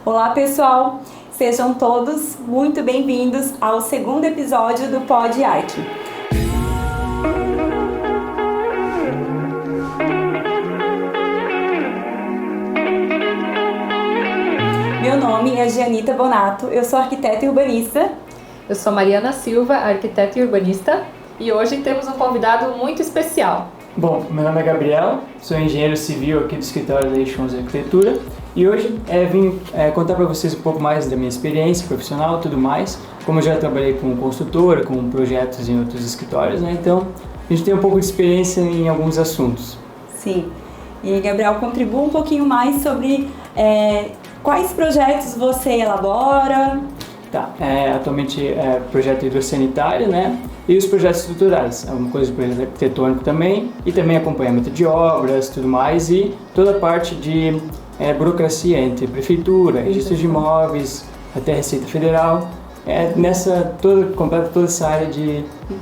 Olá pessoal, sejam todos muito bem-vindos ao segundo episódio do Pod Arq. Meu nome é Gianita Bonato, eu sou arquiteta e urbanista. Eu sou Mariana Silva, arquiteta e urbanista, e hoje temos um convidado muito especial. Bom, meu nome é Gabriel, sou engenheiro civil aqui do escritório da Eixões Arquitetura e hoje vim contar para vocês um pouco mais da minha experiência profissional e tudo mais. Como eu já trabalhei com construtora, com projetos em outros escritórios, né? Então a gente tem um pouco de experiência em alguns assuntos. Sim, e Gabriel, contribua um pouquinho mais sobre quais projetos você elabora. Tá, atualmente é projeto hidrossanitário, né? E os projetos estruturais, alguma coisa de projeto arquitetônico também, e também acompanhamento de obras, tudo mais, e toda a parte de burocracia entre prefeitura, registro de imóveis, até Receita Federal, completa toda essa área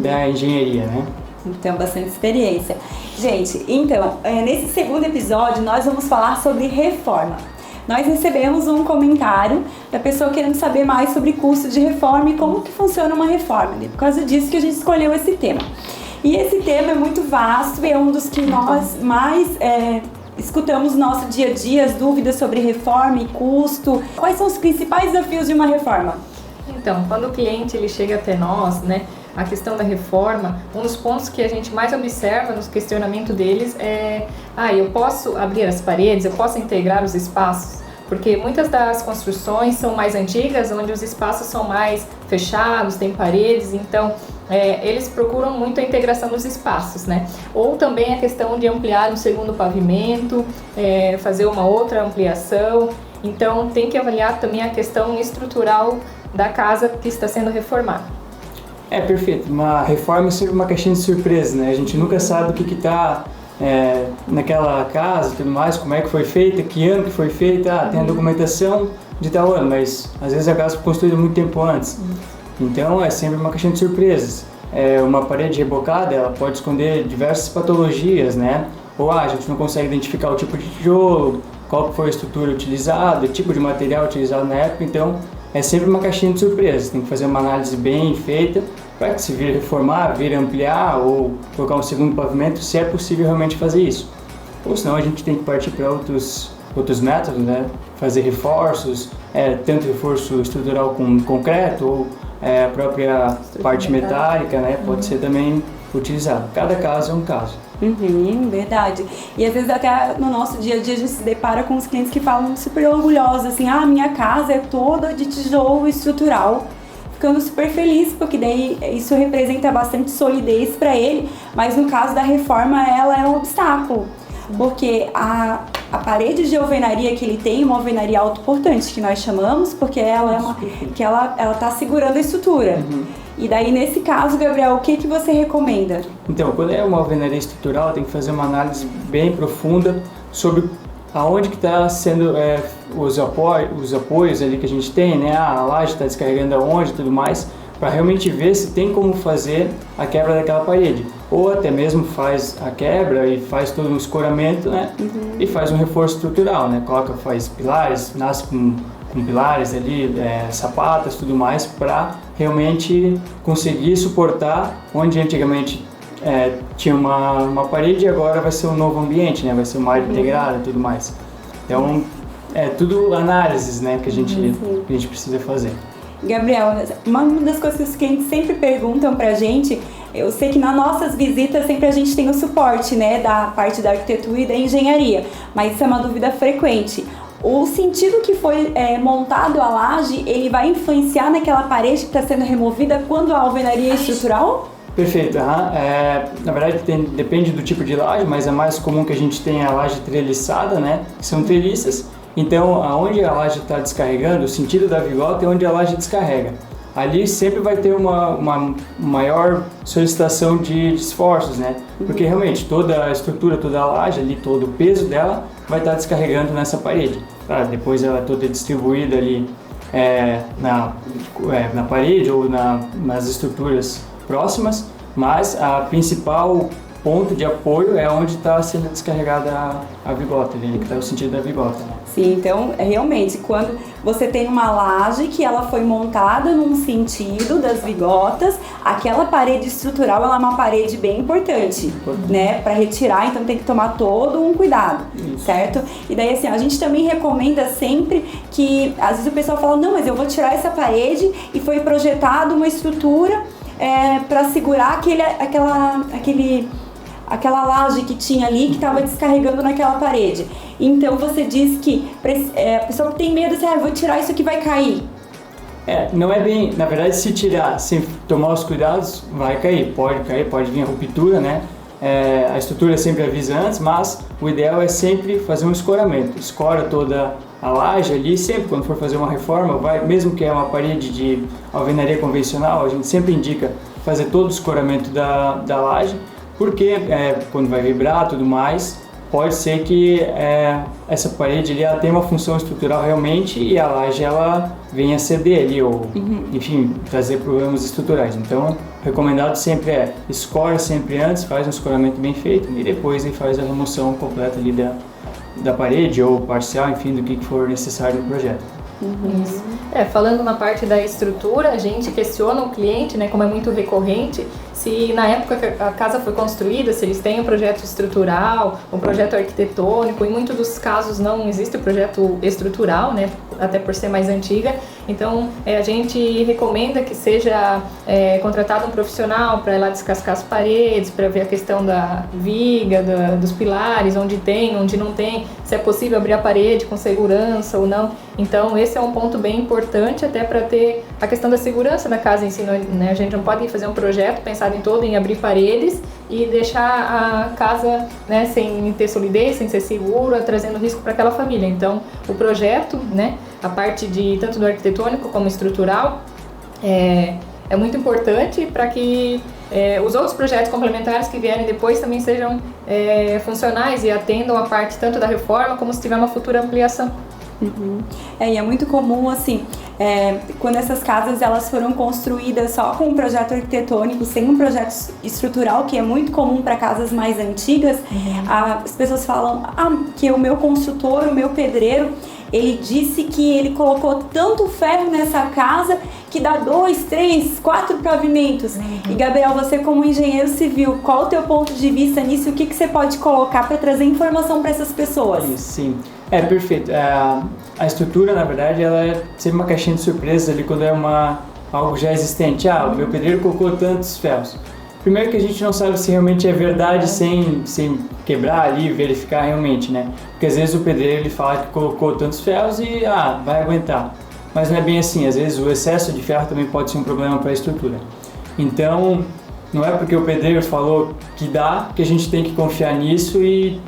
da engenharia, né? Então, bastante experiência. Gente, então, nesse segundo episódio nós vamos falar sobre reforma. Nós recebemos um comentário da pessoa querendo saber mais sobre custo de reforma e como que funciona uma reforma. E por causa disso que a gente escolheu esse tema. E esse tema é muito vasto e é um dos que nós mais escutamos no nosso dia a dia, as dúvidas sobre reforma e custo. Quais são os principais desafios de uma reforma? Então, quando o cliente ele chega até nós, né, a questão da reforma, um dos pontos que a gente mais observa no questionamento deles é: eu posso abrir as paredes, eu posso integrar os espaços? Porque muitas das construções são mais antigas, onde os espaços são mais fechados, tem paredes, então eles procuram muito a integração dos espaços, né? Ou também a questão de ampliar um segundo pavimento, fazer uma outra ampliação. Então tem que avaliar também a questão estrutural da casa que está sendo reformada. Perfeito. Uma reforma é sempre uma caixinha de surpresa, né? A gente nunca sabe o que está naquela casa e tudo mais, como é que foi feita, que ano que foi feita, tem a documentação de tal ano, mas às vezes a casa foi construída muito tempo antes. Então é sempre uma caixinha de surpresas. Uma parede rebocada, ela pode esconder diversas patologias, né? Ou a gente não consegue identificar o tipo de tijolo, qual foi a estrutura utilizada, o tipo de material utilizado na época, então é sempre uma caixinha de surpresas. Tem que fazer uma análise bem feita para que se vir reformar, vir ampliar ou colocar um segundo pavimento, se é possível realmente fazer isso. Ou senão a gente tem que partir para outros métodos, né? Fazer reforços, tanto reforço estrutural com concreto ou a própria parte metálica, né? Pode ser também utilizado. Cada caso é um caso. Verdade. E às vezes até no nosso dia a dia a gente se depara com os clientes que falam super orgulhosos, assim, minha casa é toda de tijolo estrutural. Ficando super feliz, porque daí isso representa bastante solidez para ele, mas no caso da reforma ela é um obstáculo, porque a parede de alvenaria que ele tem, uma alvenaria autoportante que nós chamamos, porque ela está segurando a estrutura. E daí, nesse caso, Gabriel, o que você recomenda? Então, quando é uma alvenaria estrutural, tem que fazer uma análise bem profunda sobre aonde que está sendo os apoios ali que a gente tem, né? A laje está descarregando aonde e tudo mais, para realmente ver se tem como fazer a quebra daquela parede. Ou até mesmo faz a quebra e faz todo um escoramento, né? E faz um reforço estrutural, né? Faz pilares, nasce com pilares ali, sapatas, tudo mais, para realmente conseguir suportar onde antigamente tinha uma parede e agora vai ser um novo ambiente, né? Vai ser uma área integrada e tudo mais. Então, tudo análises, né, que a gente precisa fazer. Gabriel, uma das coisas que os clientes sempre perguntam pra gente, eu sei que nas nossas visitas sempre a gente tem o suporte, né, da parte da arquitetura e da engenharia, mas isso é uma dúvida frequente. O sentido que foi montado a laje, ele vai influenciar naquela parede que está sendo removida quando a alvenaria é estrutural? Perfeito, na verdade depende do tipo de laje, mas é mais comum que a gente tenha a laje treliçada, né, que são treliças. Então, aonde a laje está descarregando, o sentido da vigota é onde a laje descarrega. Ali sempre vai ter uma maior solicitação de esforços, né? Porque realmente toda a estrutura, toda a laje ali, todo o peso dela vai estar descarregando nessa parede. Depois ela é toda distribuída ali na parede ou nas estruturas próximas, mas a principal ponto de apoio é onde está sendo descarregada a vigota, ali, que está o sentido da vigota. Né? Sim, então, realmente, quando você tem uma laje que ela foi montada num sentido das vigotas, aquela parede estrutural ela é uma parede bem importante, né? Para retirar, então tem que tomar todo um cuidado, certo? E daí, assim, a gente também recomenda sempre que, às vezes o pessoal fala, não, mas eu vou tirar essa parede e foi projetada uma estrutura para segurar aquela laje que tinha ali, que estava descarregando naquela parede. Então você diz que a pessoa que tem medo, assim, eu vou tirar isso que vai cair. Não é bem, na verdade, se tirar sem tomar os cuidados, vai cair, pode vir a ruptura, né? A estrutura sempre avisa antes, mas o ideal é sempre fazer um escoramento. Escora toda a laje ali, sempre quando for fazer uma reforma, mesmo que é uma parede de alvenaria convencional, a gente sempre indica fazer todo o escoramento da laje, porque quando vai vibrar e tudo mais, pode ser que essa parede ali ela tem uma função estrutural realmente e a laje ela venha a ceder ali ou, enfim, trazer problemas estruturais. Então, o recomendado sempre escora sempre antes, faz um escoramento bem feito e depois faz a remoção completa ali da parede ou parcial, enfim, do que for necessário no projeto. Isso. Falando na parte da estrutura, a gente questiona o cliente, né, como é muito recorrente, se na época que a casa foi construída, se eles têm um projeto estrutural, um projeto arquitetônico. Em muitos dos casos não existe o projeto estrutural, né, até por ser mais antiga. Então, a gente recomenda que seja contratado um profissional para ir lá descascar as paredes, para ver a questão da viga, dos pilares, onde tem, onde não tem, se é possível abrir a parede com segurança ou não. Então, esse é um ponto bem importante até para ter a questão da segurança da casa em si, né? A gente não pode fazer um projeto pensado em abrir paredes e deixar a casa, né, sem ter solidez, sem ser segura, trazendo risco para aquela família. Então, o projeto, né, a parte de tanto do arquitetônico como estrutural, é muito importante para que os outros projetos complementares que vierem depois também sejam funcionais e atendam a parte tanto da reforma como se tiver uma futura ampliação. E é muito comum, assim, quando essas casas elas foram construídas só com um projeto arquitetônico, sem um projeto estrutural, que é muito comum para casas mais antigas, as pessoas falam que o meu construtor, o meu pedreiro, ele disse que ele colocou tanto ferro nessa casa que dá 2, 3, 4 pavimentos. E Gabriel, você como engenheiro civil, qual o teu ponto de vista nisso? O que você pode colocar para trazer informação para essas pessoas? Sim, perfeito. A estrutura, na verdade, ela é sempre uma caixinha de surpresas ali quando é algo já existente. O meu pedreiro colocou tantos ferros. Primeiro que a gente não sabe se realmente é verdade sem quebrar ali e verificar realmente, né? Porque às vezes o pedreiro ele fala que colocou tantos ferros e vai aguentar. Mas não é bem assim, às vezes o excesso de ferro também pode ser um problema para a estrutura. Então, não é porque o pedreiro falou que dá que a gente tem que confiar nisso e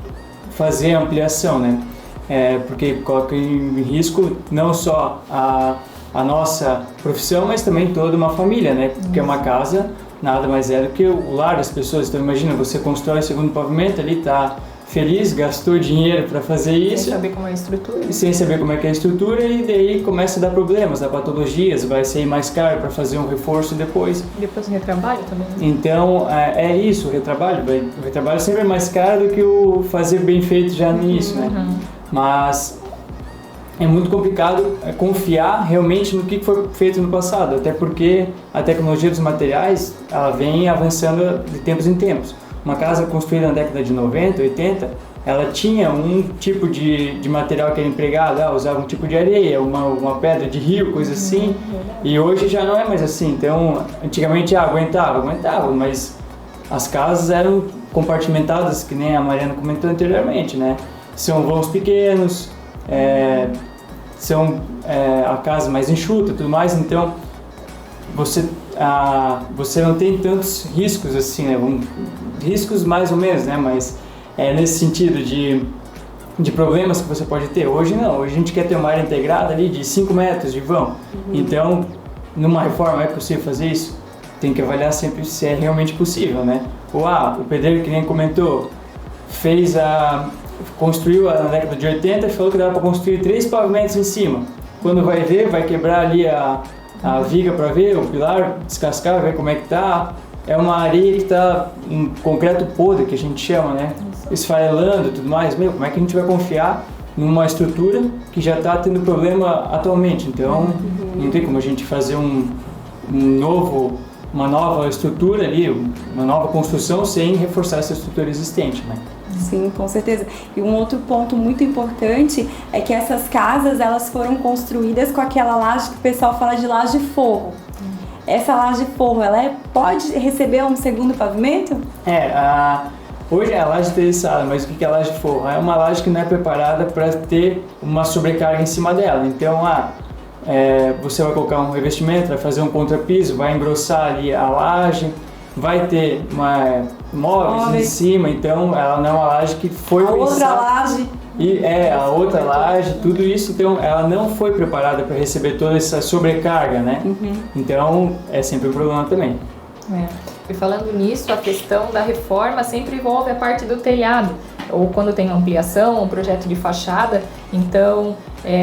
fazer a ampliação, né? Porque coloca em risco não só a nossa profissão, mas também toda uma família, né? Porque uma casa nada mais é do que o lar das pessoas. Então imagina, você constrói o segundo pavimento ali, tá feliz, gastou dinheiro para fazer isso. Sem saber como é a estrutura. Sem saber como é que é a estrutura e daí começa a dar problemas, dá patologias, vai ser mais caro para fazer um reforço depois. E depois o retrabalho também. Então é isso, o retrabalho sempre é mais caro do que o fazer bem feito já no início, né? Mas é muito complicado confiar realmente no que foi feito no passado, até porque a tecnologia dos materiais ela vem avançando de tempos em tempos. Uma casa construída na década de 90, 80, ela tinha um tipo de material que era empregado, usava um tipo de areia, uma pedra de rio, coisa assim, e hoje já não é mais assim. Então, antigamente aguentava, mas as casas eram compartimentadas, que nem a Mariana comentou anteriormente, né? São vãos pequenos, são a casa mais enxuta e tudo mais, então você não tem tantos riscos assim, né? Riscos mais ou menos, né? Mas nesse sentido de problemas que você pode ter. Hoje não, hoje a gente quer ter uma área integrada ali de 5 metros de vão. Então, numa reforma é possível fazer isso? Tem que avaliar sempre se é realmente possível, né? Ou o pedreiro que nem comentou, construiu na década de 80 e falou que dava para construir 3 pavimentos em cima. Quando vai ver, vai quebrar ali a viga para ver, o pilar, descascar, ver como é que tá. é uma areia que está um concreto podre, que a gente chama, né? Esfarelando e tudo mais. Como é que a gente vai confiar numa estrutura que já está tendo problema atualmente? Então, não tem como a gente fazer uma nova estrutura ali, uma nova construção sem reforçar essa estrutura existente, né? Sim, com certeza. E um outro ponto muito importante é que essas casas, elas foram construídas com aquela laje que o pessoal fala de laje de forro. Essa laje de forro, pode receber um segundo pavimento? Hoje é a laje terçada, mas o que é a laje de forro? É uma laje que não é preparada para ter uma sobrecarga em cima dela. Então, você vai colocar um revestimento, vai fazer um contrapiso, vai engrossar ali a laje, vai ter móveis em cima, então ela não é uma laje que foi pensada. Outra laje. A outra laje, tudo isso, então ela não foi preparada para receber toda essa sobrecarga, né? Então é sempre um problema também. E falando nisso, a questão da reforma sempre envolve a parte do telhado, ou quando tem ampliação, um projeto de fachada, então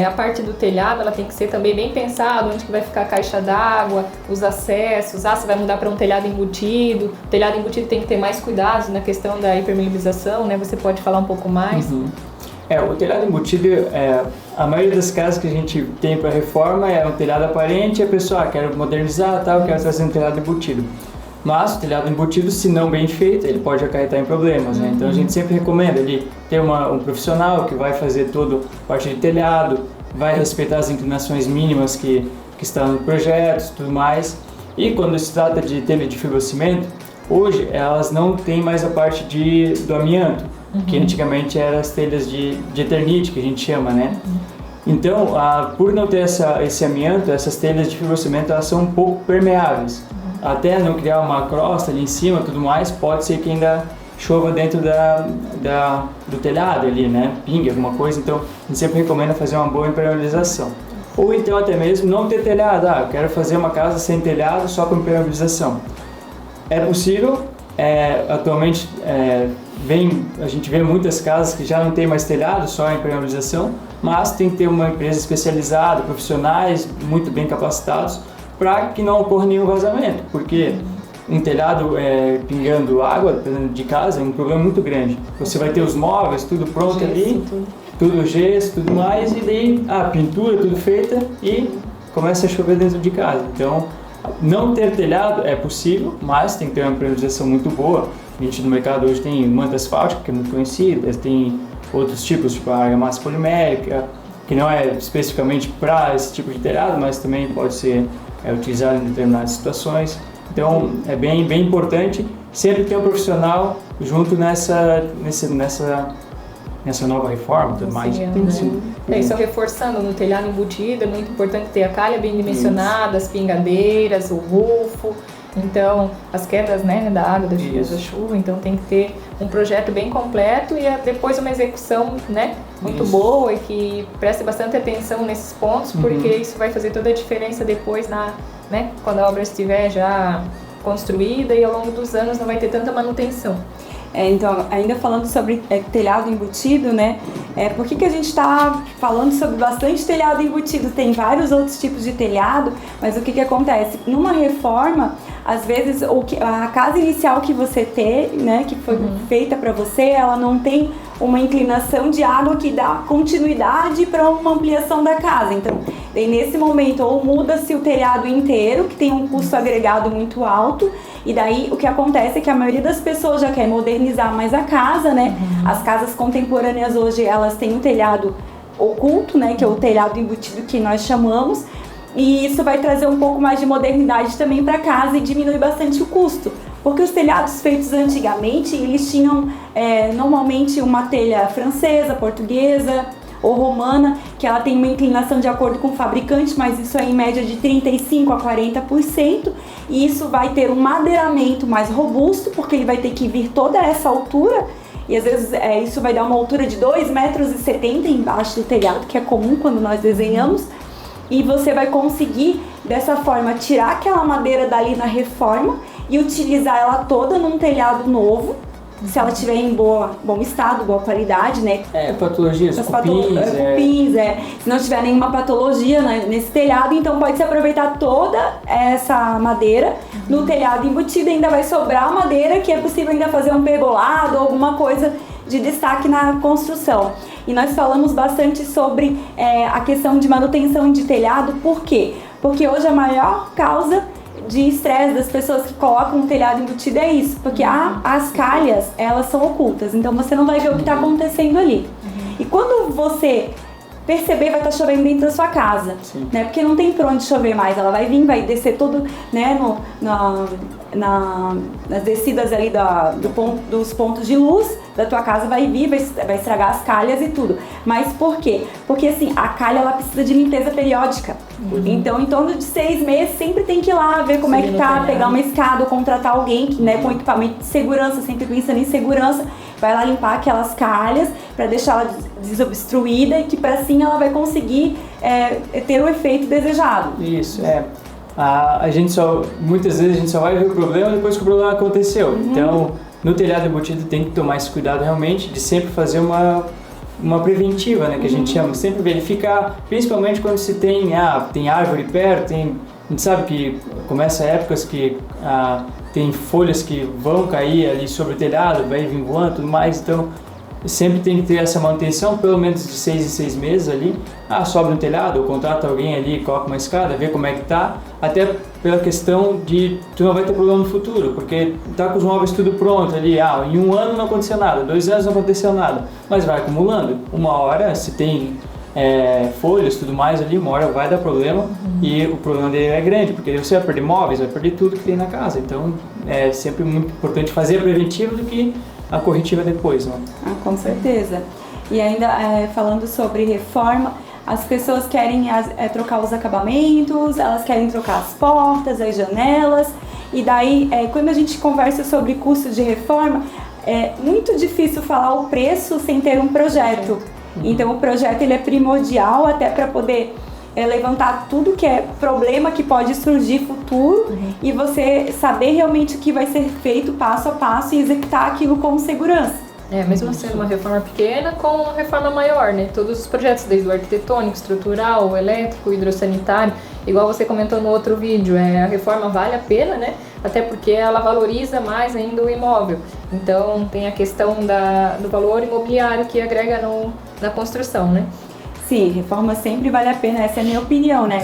a parte do telhado ela tem que ser também bem pensado, onde que vai ficar a caixa d'água, os acessos, você vai mudar para um telhado embutido, o telhado embutido tem que ter mais cuidados na questão da impermeabilização, né? Você pode falar um pouco mais? O telhado embutido, a maioria das casas que a gente tem para reforma é um telhado aparente e a pessoa quer modernizar, quer trazer um telhado embutido. Mas o telhado embutido, se não bem feito, ele pode acarretar em problemas, né? Então a gente sempre recomenda ele ter um profissional que vai fazer toda a parte de telhado, vai respeitar as inclinações mínimas que estão no projeto e tudo mais. E quando se trata de telha de fibrocimento, hoje elas não têm mais a parte do amianto, que antigamente eram as telhas de eternite, que a gente chama, né? Então, por não ter esse amianto, essas telhas de fibrocimento elas são um pouco permeáveis. Até não criar uma crosta ali em cima e tudo mais, pode ser que ainda chova dentro do telhado ali, né? Pingue alguma coisa, então a gente sempre recomenda fazer uma boa impermeabilização. Ou então até mesmo não ter telhado, eu quero fazer uma casa sem telhado só com impermeabilização. É possível, atualmente a gente vê muitas casas que já não tem mais telhado, só a impermeabilização, mas tem que ter uma empresa especializada, profissionais muito bem capacitados, para que não ocorra nenhum vazamento, porque um telhado pingando água dentro de casa é um problema muito grande. Você vai ter os móveis, tudo pronto gesso, ali, tudo gesso, tudo mais, e daí a pintura, tudo feita e começa a chover dentro de casa. Então, não ter telhado é possível, mas tem que ter uma impermeabilização muito boa. A gente no mercado hoje tem manta asfáltica, que é muito conhecida, tem outros tipos, tipo a argamassa polimérica, que não é especificamente para esse tipo de telhado, mas também pode ser utilizado em determinadas situações. Então é bem importante sempre ter um profissional junto nessa nova reforma e tudo mais. Isso reforçando no telhado embutido, é muito importante ter a calha bem dimensionada, as pingadeiras, o rufo, então as quedas, né, da água, da chuva, então tem que ter um projeto bem completo e depois uma execução, né, muito boa e que preste bastante atenção nesses pontos, porque isso vai fazer toda a diferença depois quando a obra estiver já construída e ao longo dos anos não vai ter tanta manutenção. Então, ainda falando sobre telhado embutido, né? Por que a gente está falando sobre bastante telhado embutido? Tem vários outros tipos de telhado, mas o que acontece? Numa reforma, às vezes a casa inicial que você tem, né, que foi feita para você, ela não tem uma inclinação de água que dá continuidade para uma ampliação da casa. Então, daí nesse momento, ou muda-se o telhado inteiro, que tem um custo agregado muito alto, e daí o que acontece é que a maioria das pessoas já quer modernizar mais a casa, né? As casas contemporâneas hoje, elas têm um telhado oculto, né, que é o telhado embutido que nós chamamos, e isso vai trazer um pouco mais de modernidade também para casa e diminui bastante o custo. Porque os telhados feitos antigamente, eles tinham normalmente uma telha francesa, portuguesa ou romana, que ela tem uma inclinação de acordo com o fabricante, mas isso é em média de 35% a 40%, e isso vai ter um madeiramento mais robusto, porque ele vai ter que vir toda essa altura, e às vezes isso vai dar uma altura de 2,70 metros embaixo do telhado, que é comum quando nós desenhamos, e você vai conseguir, dessa forma, tirar aquela madeira dali na reforma e utilizar ela toda num telhado novo, se ela estiver em bom estado, boa qualidade, né? Patologias, cupins, cupins, se não tiver nenhuma patologia, né, nesse telhado, então pode-se aproveitar toda essa madeira no telhado embutido, ainda vai sobrar madeira, que é possível ainda fazer um pergolado ou alguma coisa de destaque na construção. E nós falamos bastante sobre a questão de manutenção de telhado, por quê? Porque hoje a maior causa de estresse das pessoas que colocam um telhado embutido é isso, porque as calhas, elas são ocultas, então você não vai ver o que está acontecendo ali. E quando você perceber, vai estar chovendo dentro da sua casa, né? Porque não tem por onde chover mais, ela vai vir, vai descer tudo, né, nas descidas ali dos pontos de luz da tua casa, vai vir, vai estragar as calhas e tudo. Mas por quê? Porque assim, a calha, ela precisa de limpeza periódica. Então, em torno de 6 meses, sempre tem que ir lá ver como é que tá, pegar uma escada ou contratar alguém que, né, com equipamento de segurança, sempre pensando em segurança, vai lá limpar aquelas calhas para deixar ela desobstruída e que para assim ela vai conseguir ter o efeito desejado. Isso, muitas vezes a gente só vai ver o problema depois que o problema aconteceu. Então, no telhado embutido tem que tomar esse cuidado realmente de sempre fazer uma preventiva, né, que a gente chama, sempre verificar, principalmente quando se tem árvore perto, a gente sabe que começa épocas que tem folhas que vão cair ali sobre o telhado, vai vir voando e tudo mais, então sempre tem que ter essa manutenção, pelo menos de 6 em 6 meses ali. Sobe no telhado, ou contrata alguém ali, coloca uma escada, vê como é que tá, até pela questão de tu não vai ter problema no futuro, porque tá com os móveis tudo pronto ali, em 1 ano não aconteceu nada, 2 anos não aconteceu nada, mas vai acumulando. Uma hora, se tem folhas e tudo mais ali, uma hora vai dar problema, e o problema dele é grande, porque você vai perder móveis, vai perder tudo que tem na casa. Então é sempre muito importante fazer a preventiva do que a corretiva depois, né? Com certeza. E ainda falando sobre reforma, as pessoas querem trocar os acabamentos, elas querem trocar as portas, as janelas, e daí quando a gente conversa sobre custo de reforma, é muito difícil falar o preço sem ter um projeto. Então o projeto ele é primordial até para poder levantar tudo que é problema que pode surgir futuro e você saber realmente o que vai ser feito passo a passo e executar aquilo com segurança. Mesmo sendo uma reforma pequena, com uma reforma maior, né? Todos os projetos, desde o arquitetônico, estrutural, elétrico, hidrossanitário, igual você comentou no outro vídeo, a reforma vale a pena, né? Até porque ela valoriza mais ainda o imóvel. Então tem a questão do valor imobiliário que agrega na construção, né? Sim, reforma sempre vale a pena, essa é a minha opinião, né?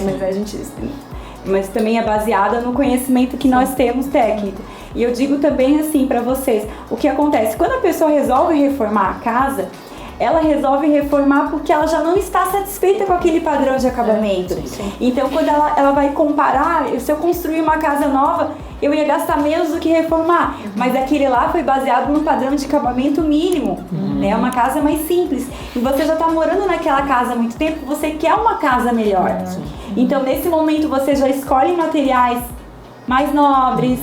Mas também é baseada no conhecimento que nós temos técnico. E eu digo também assim para vocês, o que acontece? Quando a pessoa resolve reformar a casa, ela resolve reformar porque ela já não está satisfeita com aquele padrão de acabamento. Então, quando ela vai comparar, se eu construir uma casa nova, eu ia gastar menos do que reformar. Mas aquele lá foi baseado no padrão de acabamento mínimo, né? Uma casa mais simples. E você já está morando naquela casa há muito tempo, você quer uma casa melhor. Então, nesse momento, você já escolhe materiais mais nobres,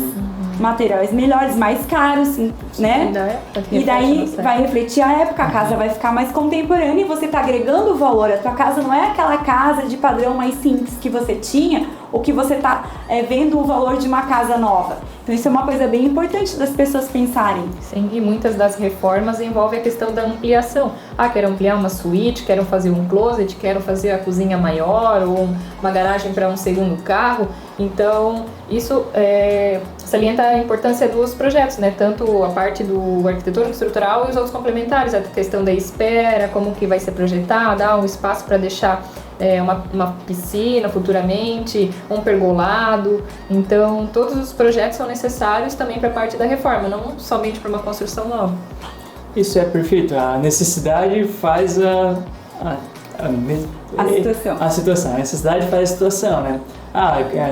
materiais melhores, mais caros, né? E daí vai refletir a época, a casa vai ficar mais contemporânea e você está agregando valor. A tua casa não é aquela casa de padrão mais simples que você tinha ou que você está vendo o valor de uma casa nova. Então isso é uma coisa bem importante das pessoas pensarem. Sim, e muitas das reformas envolvem a questão da ampliação. Quero ampliar uma suíte, quero fazer um closet, quero fazer a cozinha maior ou uma garagem para um segundo carro. Então isso salienta a importância dos projetos, né? Tanto a parte do arquitetônico estrutural e os outros complementares, a questão da espera, como que vai ser projetada, um espaço para deixar uma piscina futuramente, um pergolado. Então todos os projetos são necessários também para a parte da reforma, não somente para uma construção nova. Isso é perfeito, a necessidade faz a situação, a necessidade faz a situação, né?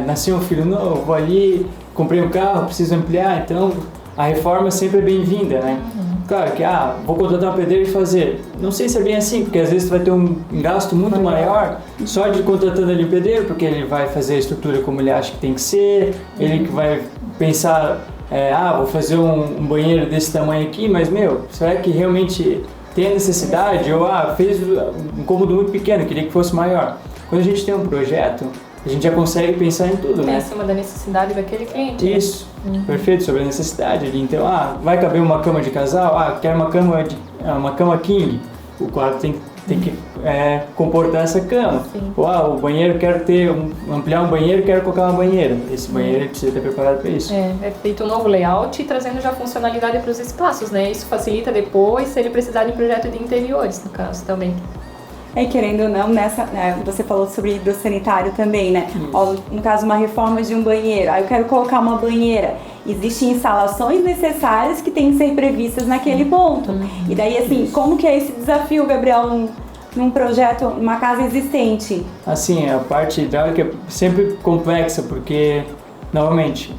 Nasceu um filho novo ali, comprei um carro, preciso ampliar, então a reforma sempre é bem-vinda, né? Claro que, vou contratar um pedreiro e fazer. Não sei se é bem assim, porque às vezes tu vai ter um gasto muito maior só de contratando ali um pedreiro, porque ele vai fazer a estrutura como ele acha que tem que ser, ele que vai pensar, vou fazer um banheiro desse tamanho aqui, mas, será que realmente tem a necessidade? Ou, fez um cômodo muito pequeno, queria que fosse maior. Quando a gente tem um projeto, a gente já consegue pensar em tudo, né? Em cima da necessidade daquele cliente. Isso, perfeito, sobre a necessidade ali. Então, vai caber uma cama de casal? Quero uma cama king. O quarto tem que comportar essa cama. Sim. Ou, o banheiro, quero ampliar um banheiro, quero colocar uma banheira. Esse banheiro precisa estar preparado para isso. É feito um novo layout e trazendo já funcionalidade para os espaços, né? Isso facilita depois se ele precisar de projeto de interiores, no caso, também. Querendo ou não, você falou sobre hidrossanitário também, né? Ó, no caso, uma reforma de um banheiro. Aí eu quero colocar uma banheira. Existem instalações necessárias que têm que ser previstas naquele ponto. E daí, assim, como que é esse desafio, Gabriel, num projeto, numa casa existente? Assim, a parte hidráulica é sempre complexa, porque, novamente,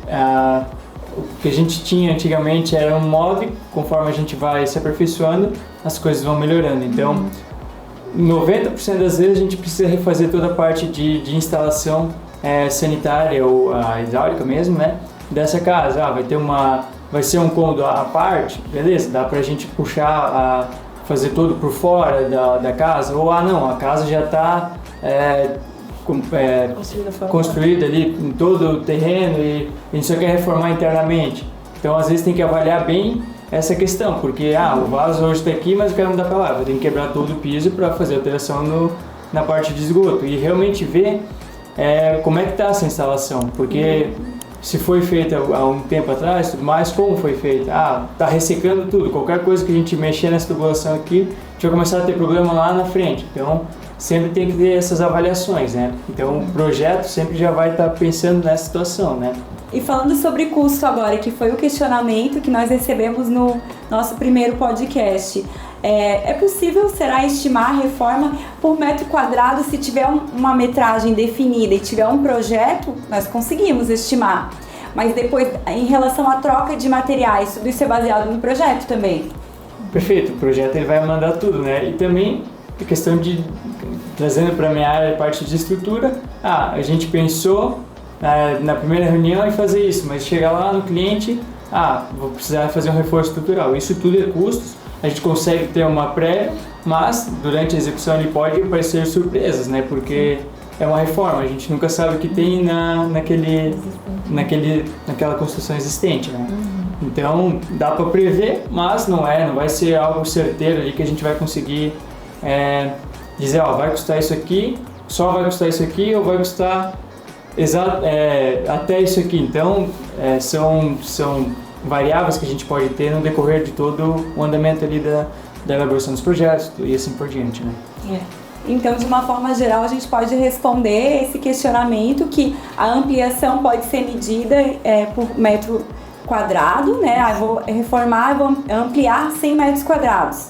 o que a gente tinha antigamente era um molde, conforme a gente vai se aperfeiçoando, as coisas vão melhorando. Então, 90% das vezes a gente precisa refazer toda a parte de instalação sanitária ou a hidráulica mesmo, né? Dessa casa. Vai ser um cômodo à parte, beleza? Dá pra gente puxar, fazer tudo por fora da casa, ou não, a casa já está construída ali em todo o terreno e a gente só quer reformar internamente. Então, às vezes tem que avaliar bem essa questão, porque o vaso hoje está aqui, mas eu quero mudar para lá, vou ter que quebrar todo o piso para fazer alteração na parte de esgoto e realmente ver como é que está essa instalação, porque se foi feita há um tempo atrás, tudo mais, como foi feita? Está ressecando tudo, qualquer coisa que a gente mexer nessa tubulação aqui, a gente vai começar a ter problema lá na frente, então sempre tem que ter essas avaliações, né? Então o projeto sempre já vai estar pensando nessa situação, né? E falando sobre custo agora, que foi o questionamento que nós recebemos no nosso primeiro podcast. É possível, será, estimar a reforma por metro quadrado se tiver uma metragem definida e tiver um projeto? Nós conseguimos estimar. Mas depois, em relação à troca de materiais, tudo isso é baseado no projeto também? Perfeito, o projeto ele vai mandar tudo, né? E também a questão de, trazendo para a minha área a parte de estrutura, a gente pensou na primeira reunião em fazer isso, mas chega lá no cliente, vou precisar fazer um reforço estrutural. Isso tudo é custos, a gente consegue ter uma prévia, mas durante a execução ele pode aparecer surpresas, né? Porque é uma reforma, a gente nunca sabe o que tem naquela construção existente, né? Então dá para prever, mas não vai ser algo certeiro ali que a gente vai conseguir dizer, vai custar isso aqui, só vai custar isso aqui ou vai custar até isso aqui. Então são variáveis que a gente pode ter no decorrer de todo o andamento ali da elaboração dos projetos e assim por diante, né? Então, de uma forma geral, a gente pode responder esse questionamento que a ampliação pode ser medida por metro quadrado, né? Eu vou reformar, eu vou ampliar 100 metros quadrados.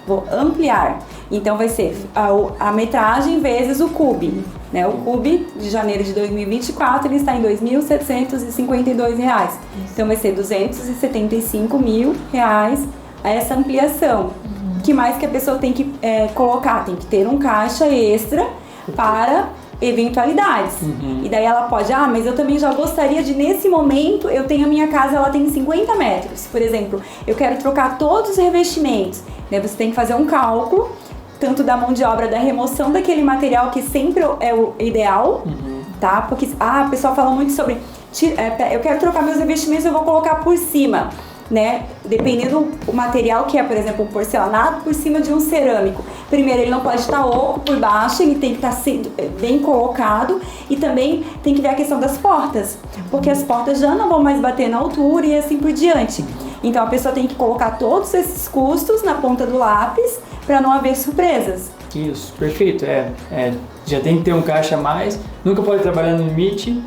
Vou ampliar. Então, vai ser a metragem vezes o CUB. Né? O CUB de janeiro de 2024 ele está em R$ 2.752. Então, vai ser R$ 275 mil essa ampliação. O que mais que a pessoa tem que colocar? Tem que ter um caixa extra para eventualidades. E daí ela pode, mas eu também já gostaria de, nesse momento, eu tenho a minha casa, ela tem 50 metros. Por exemplo, eu quero trocar todos os revestimentos. Né? Você tem que fazer um cálculo, tanto da mão de obra, da remoção daquele material, que sempre é o ideal, tá? Porque a pessoa fala muito sobre, eu quero trocar meus revestimentos, eu vou colocar por cima. Né? Dependendo do material que é, por exemplo, um porcelanato por cima de um cerâmico. Primeiro, ele não pode estar oco por baixo, ele tem que estar bem colocado e também tem que ver a questão das portas, porque as portas já não vão mais bater na altura e assim por diante. Então, a pessoa tem que colocar todos esses custos na ponta do lápis para não haver surpresas. Isso, perfeito. Já tem que ter um caixa a mais, nunca pode trabalhar no limite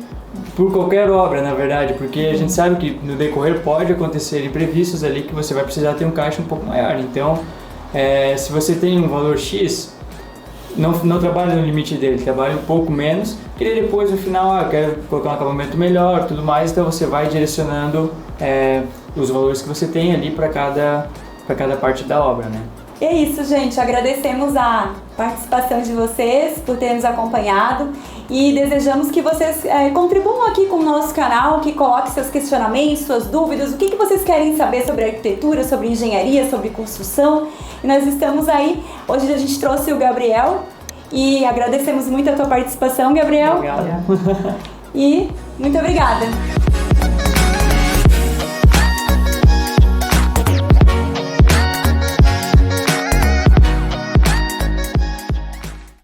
por qualquer obra, na verdade, porque a gente sabe que no decorrer pode acontecer imprevistos ali que você vai precisar ter um caixa um pouco maior. Então, se você tem um valor X, não trabalha no limite dele, trabalha um pouco menos, e depois no final, eu quero colocar um acabamento melhor, tudo mais, então você vai direcionando os valores que você tem ali para cada parte da obra, né? E é isso, gente. Agradecemos a participação de vocês por terem nos acompanhado e desejamos que vocês contribuam aqui com o nosso canal, que coloquem seus questionamentos, suas dúvidas, o que vocês querem saber sobre arquitetura, sobre engenharia, sobre construção. E nós estamos aí. Hoje a gente trouxe o Gabriel E agradecemos muito a tua participação, Gabriel. Obrigado. E muito obrigada.